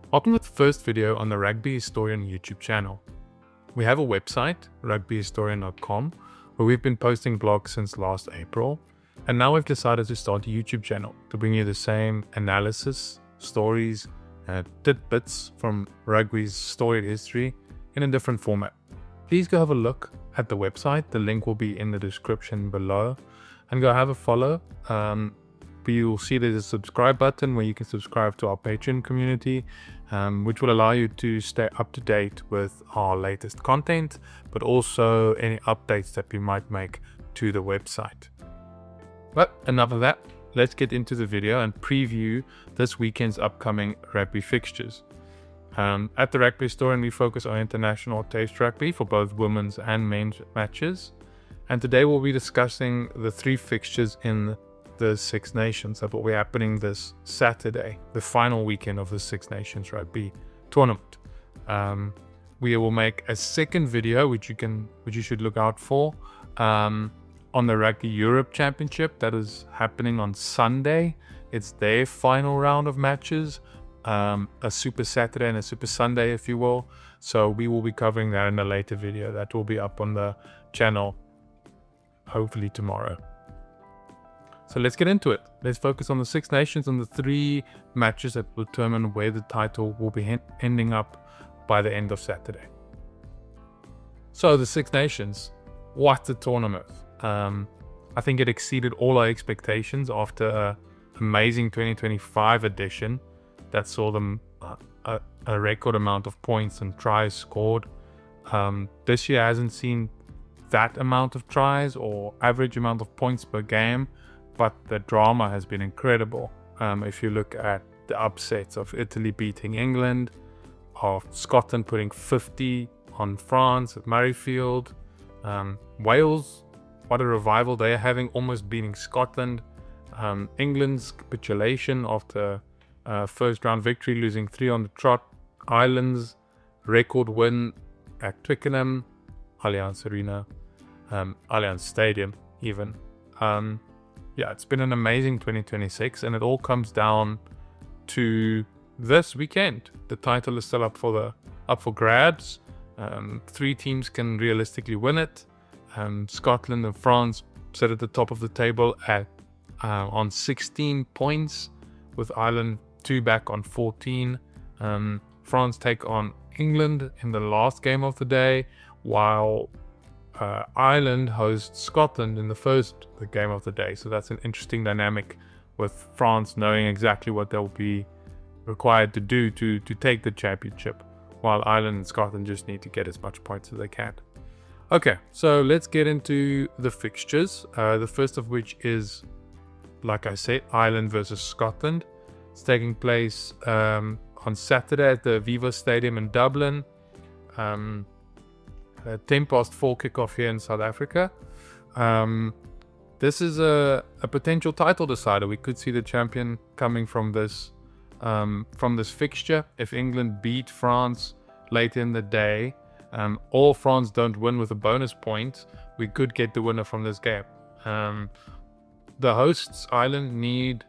Welcome to the first video on the Rugby Historian YouTube channel. We have a website, rugbyhistorian.com, where we've been posting blogs since last April, and now we've decided to start a YouTube channel to bring you the same analysis, stories, and tidbits from rugby's storied history in a different format. Please go have a look at the website. The link will be in the description below, and go have a follow. You'll see there's a subscribe button where you can subscribe to our Patreon community, which will allow you to stay up to date with our latest content, but also any updates that we might make to the website. But enough of that, let's get into the video and preview this weekend's upcoming rugby fixtures. At the Rugby Historian, we focus on international taste rugby for both women's and men's matches, and today we'll be discussing the three fixtures in the Six Nations that will be happening this Saturday, the final weekend of the Six Nations Rugby tournament. We will make a second video, which you should look out for, on the Rugby Europe Championship that is happening on Sunday. It's their final round of matches, a Super Saturday and a Super Sunday, if you will. So we will be covering that in a later video that will be up on the channel, hopefully tomorrow. So let's get into it. Let's focus on the Six Nations and the three matches that will determine where the title will be ending up by the end of Saturday. So the Six Nations, what a tournament. I think it exceeded all our expectations after an amazing 2025 edition that saw them a record amount of points and tries scored. This year hasn't seen that amount of tries or average amount of points per game, but the drama has been incredible. If you look at the upsets of Italy beating England, of Scotland putting 50 on France at Murrayfield, Wales, what a revival they're having, almost beating Scotland, England's capitulation after first round victory, losing 3 on the trot, Ireland's record win at Twickenham, Allianz Arena, Allianz Stadium even. Yeah, it's been an amazing 2026, and it all comes down to this weekend. The title is still up for grabs. 3 teams can realistically win it. Scotland and France sit at the top of the table on 16 points, with Ireland 2 back on 14. France take on England in the last game of the day, while Ireland hosts Scotland in the game of the day. So that's an interesting dynamic, with France knowing exactly what they'll be required to do to take the championship, while Ireland and Scotland just need to get as much points as they can. Okay, so let's get into the fixtures. The first of which is, like I said, Ireland versus Scotland. It's taking place on Saturday at the Viva Stadium in Dublin. 4:10 kickoff here in South Africa. This is a potential title decider. We could see the champion coming from this fixture. If England beat France later in the day, or France don't win with a bonus point, we could get the winner from this game. The hosts, Ireland, need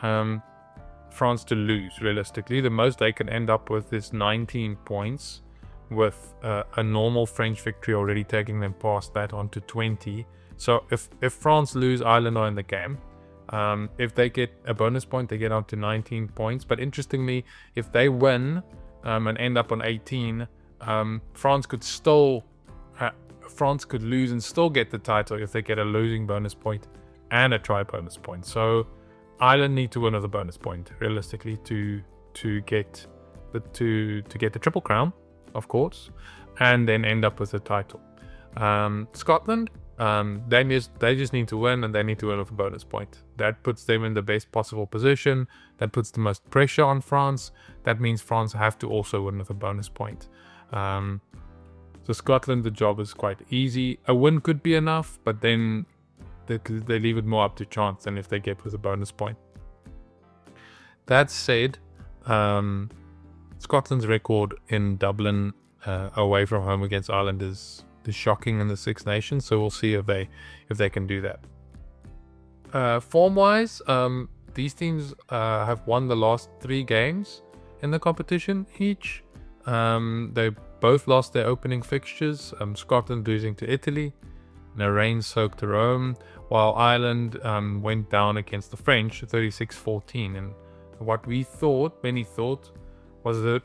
France to lose. Realistically, the most they can end up with is 19 points, with a normal French victory already taking them past that on to 20. So if France lose, Ireland are in the game. If they get a bonus point, they get up to 19 points. But interestingly, if they win and end up on 18, France could lose and still get the title if they get a losing bonus point and a try bonus point. So Ireland need to win with a bonus point realistically to get the Triple Crown, of course, and then end up with the title. Scotland, they just need to win, and they need to win with a bonus point. That puts them in the best possible position. That puts the most pressure on France. That means France have to also win with a bonus point. So Scotland, the job is quite easy. A win could be enough, but then they leave it more up to chance than if they get with a bonus point. That said, Scotland's record in Dublin away from home against Ireland is shocking in the Six Nations, so we'll see if they can do that. Form-wise, these teams have won the last 3 games in the competition each. They both lost their opening fixtures. Scotland losing to Italy in a rain-soaked Rome, while Ireland went down against the French 36-14. And what many thought, was the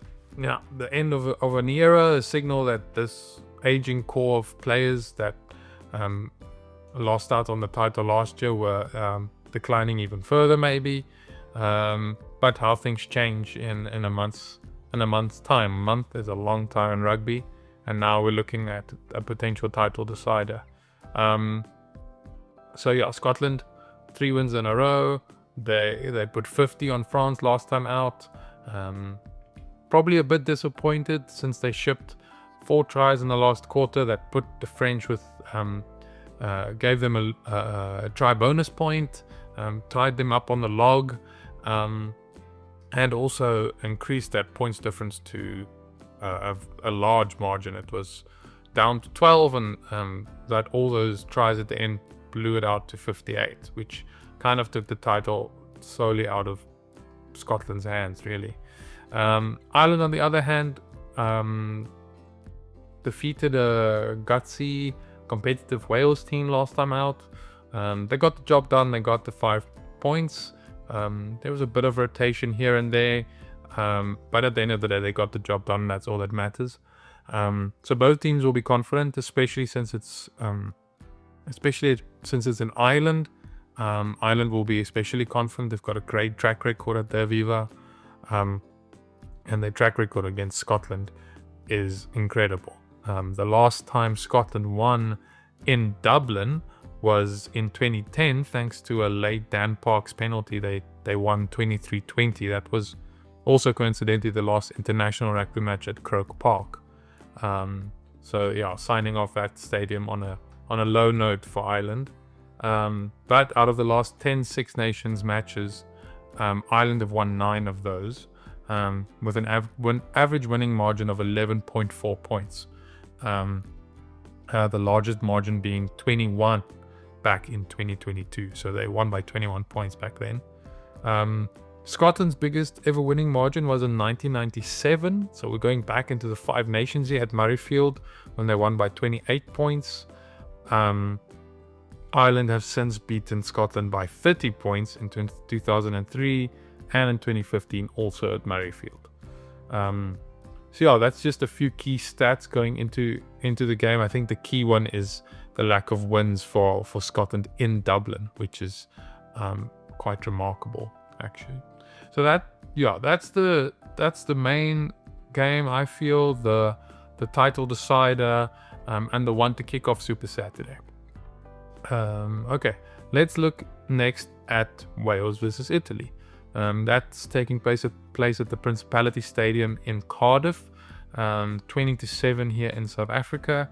end of an era, a signal that this aging core of players that lost out on the title last year were declining even further, maybe. But how things change in a month's time. A month is a long time in rugby, and now we're looking at a potential title decider. So yeah, Scotland, 3 wins in a row. They put 50 on France last time out. Probably a bit disappointed since they shipped 4 tries in the last quarter that put the French with gave them a try bonus point, tied them up on the log, and also increased that points difference to a large margin. It was down to 12, and that all those tries at the end blew it out to 58, which kind of took the title solely out of Scotland's hands, really. Ireland, on the other hand, defeated a gutsy, competitive Wales team last time out. They got the job done. They got the 5 points. There was a bit of rotation here and there, but at the end of the day, they got the job done. That's all that matters. So both teams will be confident, especially since it's in Ireland. Ireland will be especially confident. They've got a great track record at their Viva, and their track record against Scotland is incredible. The last time Scotland won in Dublin was in 2010, thanks to a late Dan Parks penalty. They won 23-20. That was also coincidentally the last international rugby match at Croke Park. So yeah, signing off that stadium on a low note for Ireland. But out of the last 10 Six Nations matches, Ireland have won 9 of those, with an average winning margin of 11.4 points. The largest margin being 21 back in 2022. So they won by 21 points back then. Scotland's biggest ever winning margin was in 1997. So we're going back into the 5 Nations here at Murrayfield when they won by 28 points. Ireland have since beaten Scotland by 30 points in 2003 and in 2015 also at Murrayfield. So yeah, that's just a few key stats going into the game. I think the key one is the lack of wins for Scotland in Dublin, which is quite remarkable, actually. So that's the main game. I feel the title decider, and the one to kick off Super Saturday. Okay, let's look next at Wales versus Italy. That's taking place at the Principality Stadium in Cardiff, 20-7 here in South Africa.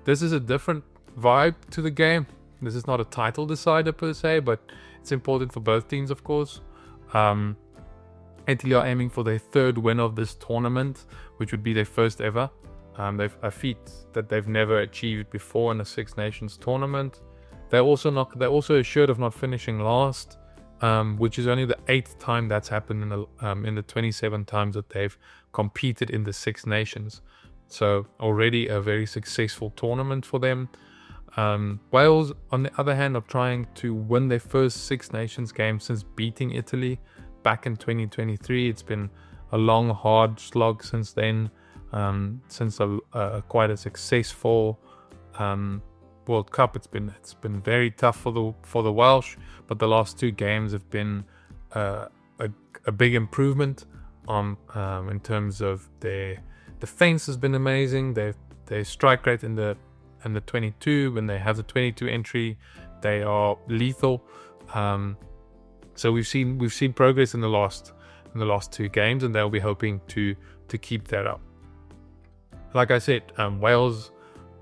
This is a different vibe to the game. This is not a title decider per se, but it's important for both teams, of course. Italy are aiming for their 3rd win of this tournament, which would be their first ever. They've a feat that they've never achieved before in a Six Nations tournament. They're also assured of not finishing last, which is only the 8th time that's happened in the 27 times that they've competed in the Six Nations. So already a very successful tournament for them. Wales, on the other hand, are trying to win their first Six Nations game since beating Italy back in 2023. It's been a long, hard slog since then. Since quite a successful World Cup, it's been very tough for the Welsh, but the last 2 games have been a big improvement in terms of their defense has been amazing. Their strike rate in the 22, when they have the 22 entry, they are lethal. So we've seen progress in the last 2 games, and they'll be hoping to keep that up. Like I said, Wales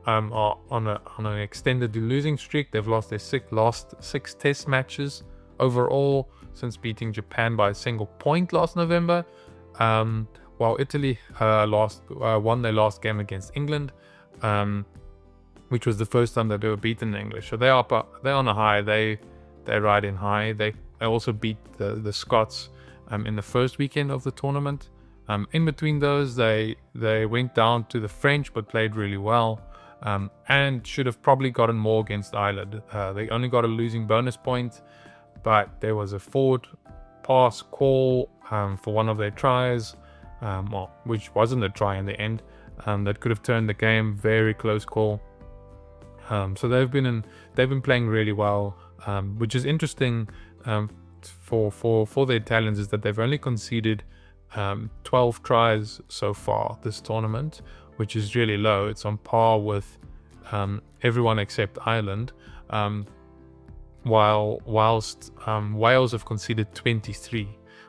are on an extended losing streak. They've lost their 6 test matches overall since beating Japan by a single point last November. While Italy won their last game against England, which was the first time that they were beaten in English. So they're on a high. They ride in high. They also beat the Scots in the first weekend of the tournament. In between those, they went down to the French but played really well, and should have probably gotten more against Ireland. They only got a losing bonus point, but there was a forward pass call for one of their tries, which wasn't a try in the end, that could have turned the game. Very close call. So they've been playing really well, which is interesting for the Italians, is that they've only conceded 12 tries so far this tournament, which is really low. It's on par with everyone except Ireland, whilst Wales have conceded 23,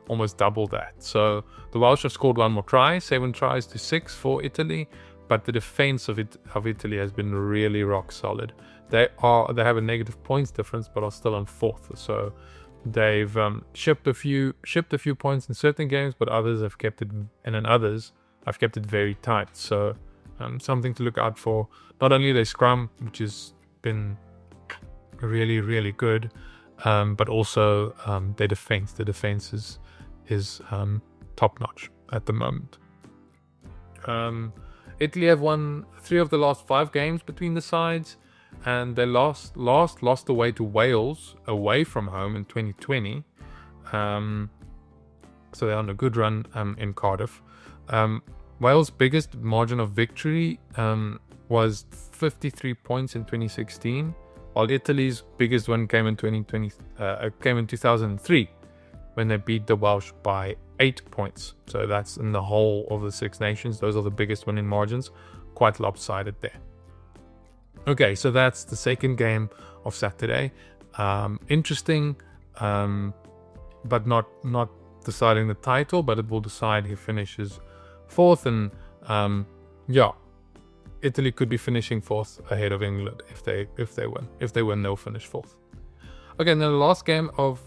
almost double that. So the Welsh have scored one more try, 7 tries to 6 for Italy, but the defense of Italy has been really rock solid. They have a negative points difference, but are still on 4th. So they've shipped a few points in certain games, but others have kept it, and in others I've kept it very tight. So something to look out for. Not only their scrum, which has been really, really good, but also their defense. The defense is top notch at the moment. Italy have won 3 of the last 5 games between the sides, and they lost away to Wales away from home in 2020. So they're on a good run in Cardiff. Wales' biggest margin of victory was 53 points in 2016, while Italy's biggest win came in 2003 when they beat the Welsh by 8 points. So that's in the whole of the Six Nations. Those are the biggest winning margins. Quite lopsided there. Okay, so that's the second game of Saturday. Interesting, but not deciding the title, but it will decide who finishes 4th. And Italy could be finishing 4th ahead of England if they win. If they win, they'll finish 4th. Okay, and then the last game of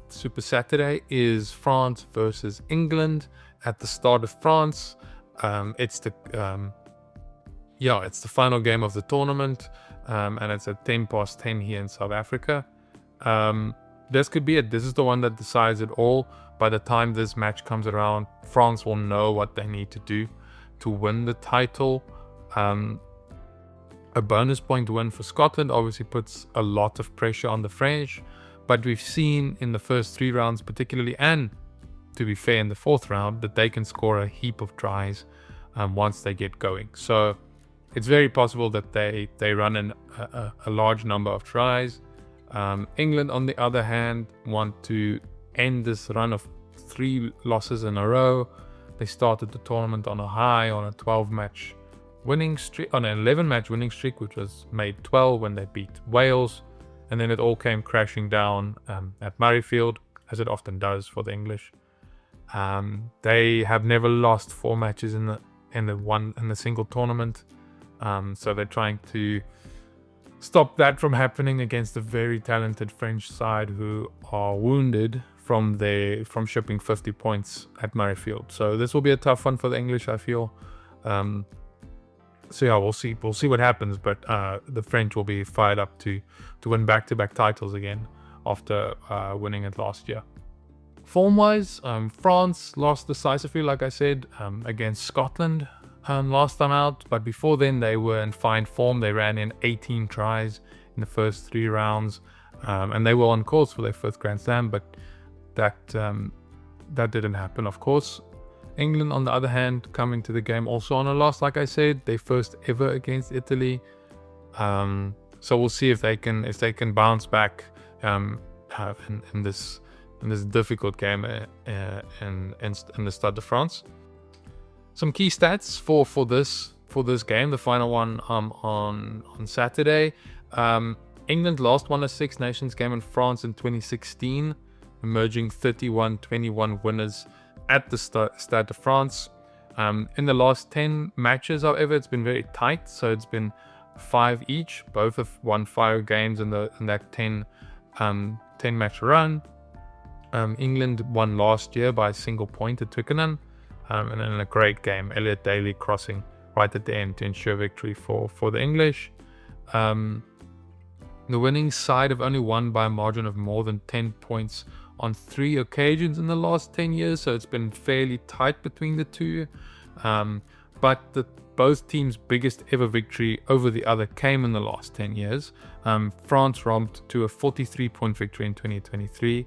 Super Saturday is France versus England at the start of France. It's the final game of the tournament, and it's at 10:10 here in South Africa. This could be it. This is the one that decides it all. By the time this match comes around, France will know what they need to do to win the title. A bonus point win for Scotland obviously puts a lot of pressure on the French, but we've seen in the first 3 rounds particularly, and to be fair in the 4th round, that they can score a heap of tries once they get going. So it's very possible that they run in a large number of tries. England, on the other hand, want to end this run of 3 losses in a row. They started the tournament on a high, on a 12-match winning streak, on an 11-match winning streak, which was made 12 when they beat Wales, and then it all came crashing down at Murrayfield, as it often does for the English. They have never lost 4 matches in the single tournament. So they're trying to stop that from happening against a very talented French side who are wounded from shipping 50 points at Murrayfield. So this will be a tough one for the English, I feel. So yeah, we'll see what happens. But the French will be fired up to win back-to-back titles again after winning it last year. Form-wise, France lost decisively, like I said, against Scotland last time out, but before then they were in fine form. They ran in 18 tries in the first 3 rounds, and they were on course for their 5th Grand Slam, but that didn't happen, of course. England, on the other hand, coming to the game also on a loss, like I said, their first ever against Italy. So we'll see if they can bounce back in this difficult game in the Stade de France. Some key stats for this game, the final one on Saturday. England last won a Six Nations game in France in 2016, emerging 31-21 winners at the Stade de France. In the last 10 matches, however, it's been very tight, so it's been 5 each. Both have won 5 games in that 10 match run. England won last year by a single point at Twickenham. And then a great game, Elliot Daly crossing right at the end to ensure victory for the English. The winning side have only won by a margin of more than 10 points on 3 occasions in the last 10 years, so it's been fairly tight between the two. But both teams' biggest ever victory over the other came in the last 10 years. France romped to a 43-point victory in 2023,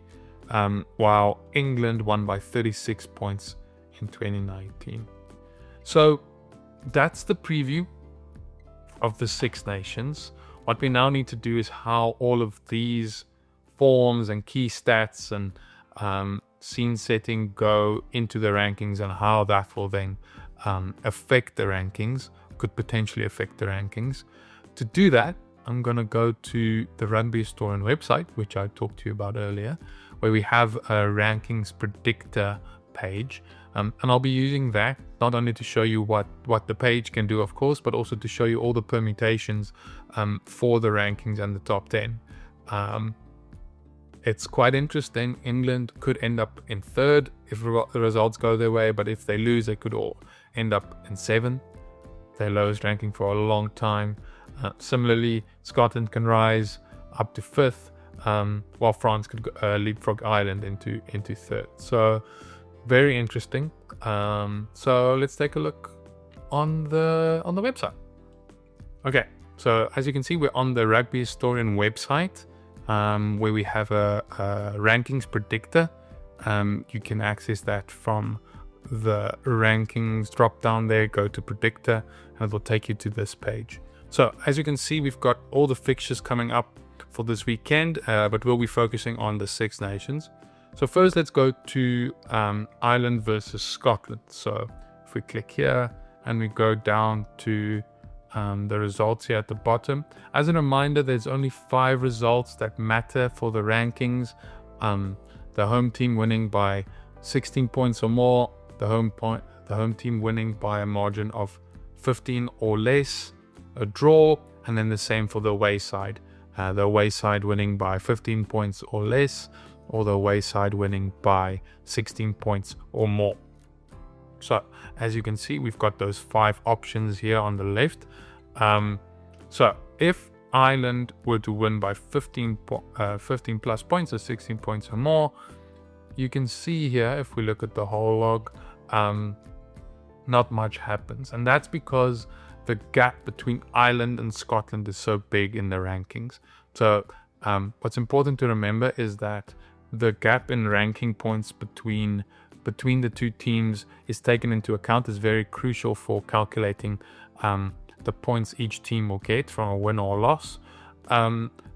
while England won by 36 points in 2019. So that's the preview of the Six Nations. What we now need to do is how all of these forms and key stats and scene setting go into the rankings, and how that will then affect the rankings, could potentially affect the rankings. To do that, I'm going to go to the Rugby Historian website, which I talked to you about earlier, where we have a rankings predictor page. And I'll be using that not only to show you what the page can do, of course, but also to show you all the permutations for the rankings and the top 10. It's quite interesting. England could end up in 3rd if the results go their way, but if they lose, they could all end up in 7th, their lowest ranking for a long time. Similarly, Scotland can rise up to 5th, while France could leapfrog Ireland into 3rd. So very interesting. So let's take a look on the website. Okay, so as you can see, we're on the Rugby Historian website, where we have a rankings predictor. You can access that from the rankings drop down there, go to predictor, and it will take you to this page. So as you can see, we've got all the fixtures coming up for this weekend, but we'll be focusing on the Six Nations. So first, let's go to Ireland versus Scotland. So if we click here and we go down to the results here at the bottom. As a reminder, there's only 5 results that matter for the rankings. The home team winning by 16 points or more, the home team winning by a margin of 15 or less, a draw, and then the same for the away side. The away side winning by 15 points or less, or the away side winning by 16 points or more. So as you can see, we've got those 5 options here on the left. So if Ireland were to win by 15 plus points, or 16 points or more, you can see here, if we look at the whole log, not much happens. And that's because the gap between Ireland and Scotland is so big in the rankings. So what's important to remember is that the gap in ranking points between the two teams is taken into account, is very crucial for calculating the points each team will get from a win or loss.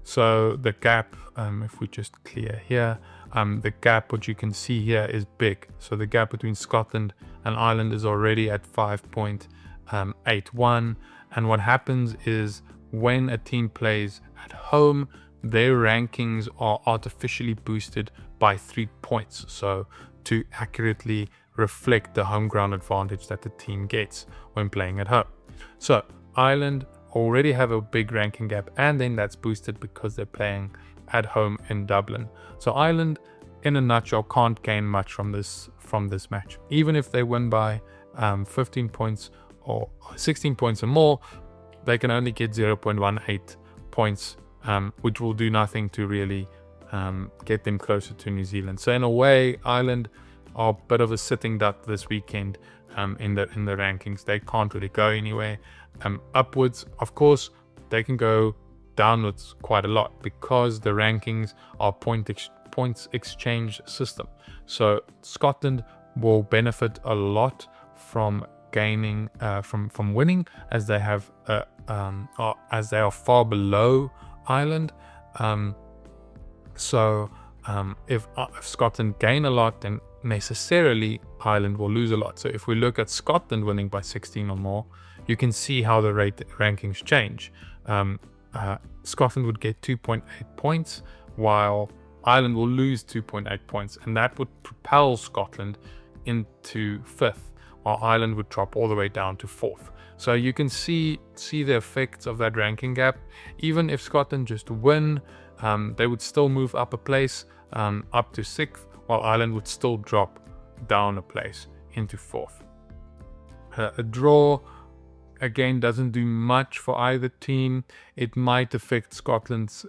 So the gap, if we just clear here, the gap, what you can see here, is big. So the gap between Scotland and Ireland is already at 5.81. And what happens is when a team plays at home, their rankings are artificially boosted by 3 points. So to accurately reflect the home ground advantage that the team gets when playing at home. So Ireland already have a big ranking gap, and then that's boosted because they're playing at home in Dublin. So Ireland, in a nutshell, can't gain much from this match. Even if they win by 15 points or 16 points or more, they can only get 0.18 points, which will do nothing to really get them closer to New Zealand. So in a way, Ireland are a bit of a sitting duck this weekend in the rankings. They can't really go anywhere. Upwards, of course, they can go downwards quite a lot because the rankings are points exchange system. So Scotland will benefit a lot from gaining from winning, as they have as they are far below Ireland. So if Scotland gain a lot, then necessarily Ireland will lose a lot. So if we look at Scotland winning by 16 or more, you can see how the rankings change. Scotland would get 2.8 points, while Ireland will lose 2.8 points, and that would propel Scotland into 5th, while Ireland would drop all the way down to 4th. So you can see the effects of that ranking gap. Even if Scotland just win, they would still move up a place, up to 6th, while Ireland would still drop down a place into 4th. A draw, again, doesn't do much for either team. It might affect Scotland's,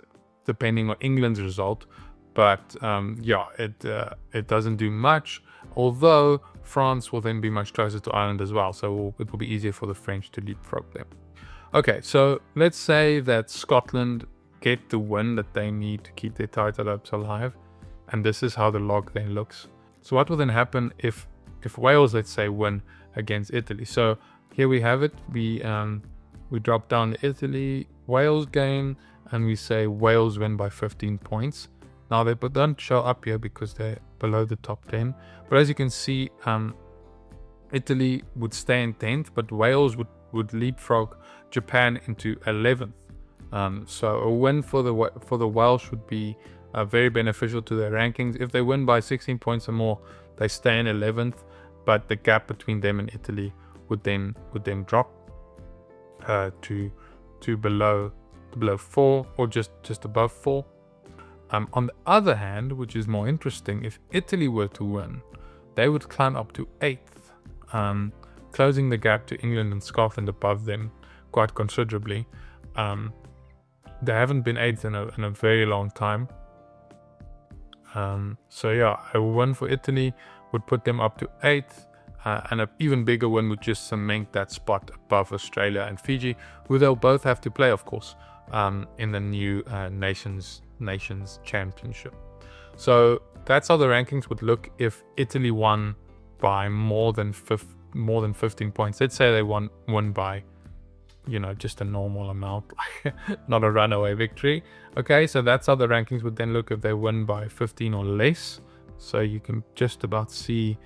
depending on England's result, But yeah, it doesn't do much, although France will then be much closer to Ireland as well, so it will be easier for the French to leapfrog them. Okay, so let's say that Scotland get the win that they need to keep their title hopes alive, and this is how the log then looks. So what will then happen if Wales, let's say, win against Italy? So here we have it. We drop down to Italy, Wales game, and we say Wales win by 15 points. Now they don't show up here because they're below the top 10. But as you can see, Italy would stay in 10th, but Wales would leapfrog Japan into 11th. So a win for the Welsh would be very beneficial to their rankings. If they win by 16 points or more, they stay in 11th, but the gap between them and Italy would then drop to below 4 or just above 4. On the other hand, which is more interesting, if Italy were to win, they would climb up to 8th, closing the gap to England and Scotland above them quite considerably. They haven't been 8th in a very long time. So yeah, a win for Italy would put them up to 8th, and an even bigger win would just cement that spot above Australia and Fiji, who they'll both have to play, of course, in the new Nations Championship. So that's how the rankings would look if Italy won by more than 15 points. Let's say they won by, just a normal amount, not a runaway victory. Okay, so that's how the rankings would then look if they win by 15 or less. So you can just about see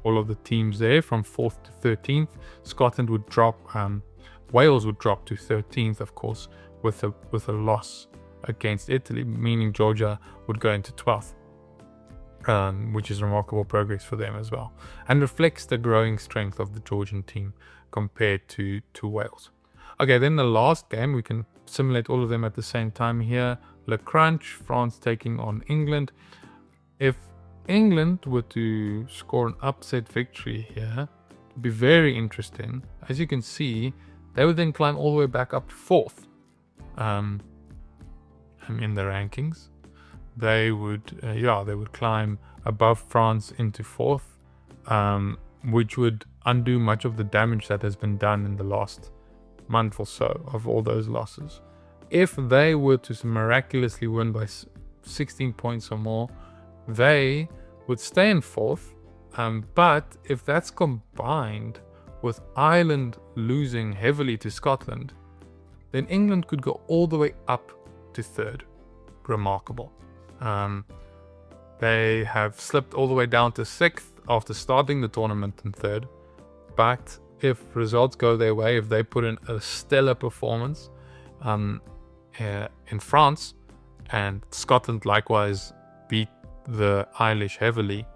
all of the teams there from 4th to 13th. Scotland would drop, Wales would drop to 13th, of course, with a loss against Italy, meaning Georgia would go into 12th, which is remarkable progress for them as well, and reflects the growing strength of the Georgian team compared to Wales. Okay, then the last game, we can simulate all of them at the same time here. Le Crunch, France taking on England. If England were to score an upset victory here, it would be very interesting. As you can see, they would then climb all the way back up to 4th. In the rankings, they would climb above France into 4th, which would undo much of the damage that has been done in the last month or so of all those losses. If they were to miraculously win by 16 points or more, they would stay in 4th, but if that's combined with Ireland losing heavily to Scotland, then England could go all the way up to 3rd. Remarkable. They have slipped all the way down to 6th after starting the tournament in 3rd. But if results go their way, if they put in a stellar performance in France, and Scotland likewise beat the Irish heavily,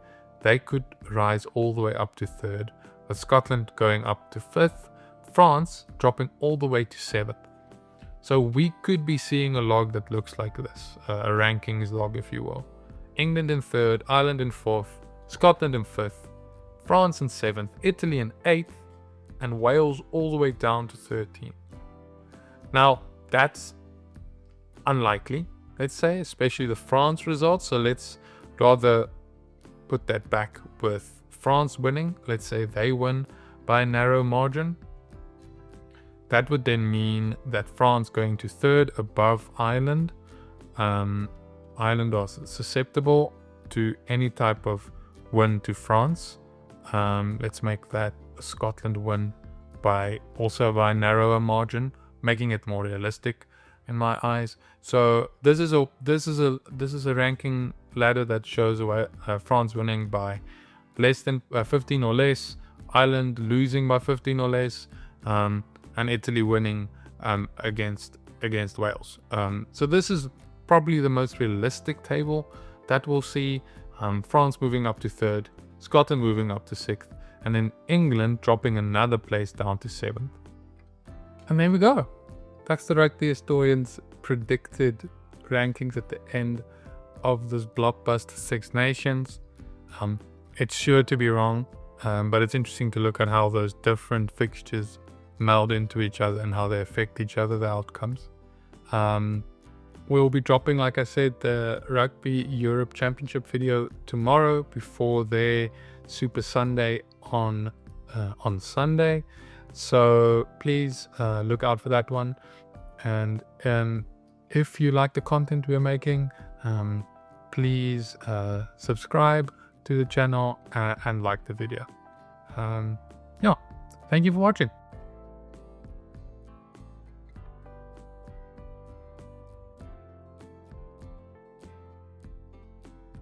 they could rise all the way up to 3rd, with Scotland going up to 5th, France dropping all the way to 7th. So we could be seeing a log that looks like this, a rankings log, if you will. England in 3rd, Ireland in 4th, Scotland in 5th, France in 7th, Italy in 8th, and Wales all the way down to 13th. Now, that's unlikely, let's say, especially the France results. So let's rather put that back with France winning. Let's say they win by a narrow margin. That would then mean that France going to 3rd above Ireland. Ireland are susceptible to any type of win to France. Let's make that a Scotland win by a narrower margin, making it more realistic in my eyes. So this is a ranking ladder that shows France winning by less than 15 or less, Ireland losing by 15 or less, and Italy winning against Wales. So this is probably the most realistic table that we'll see. France moving up to 3rd, Scotland moving up to 6th, and then England dropping another place down to 7th. And there we go. That's the Rugby Historians' predicted rankings at the end of this blockbuster Six Nations. It's sure to be wrong, but it's interesting to look at how those different fixtures meld into each other and how they affect each other, the outcomes. We'll be dropping, like I said, the Rugby Europe Championship video tomorrow before their Super Sunday on Sunday. So please look out for that one. And if you like the content we're making, please subscribe to the channel and like the video. Yeah, thank you for watching.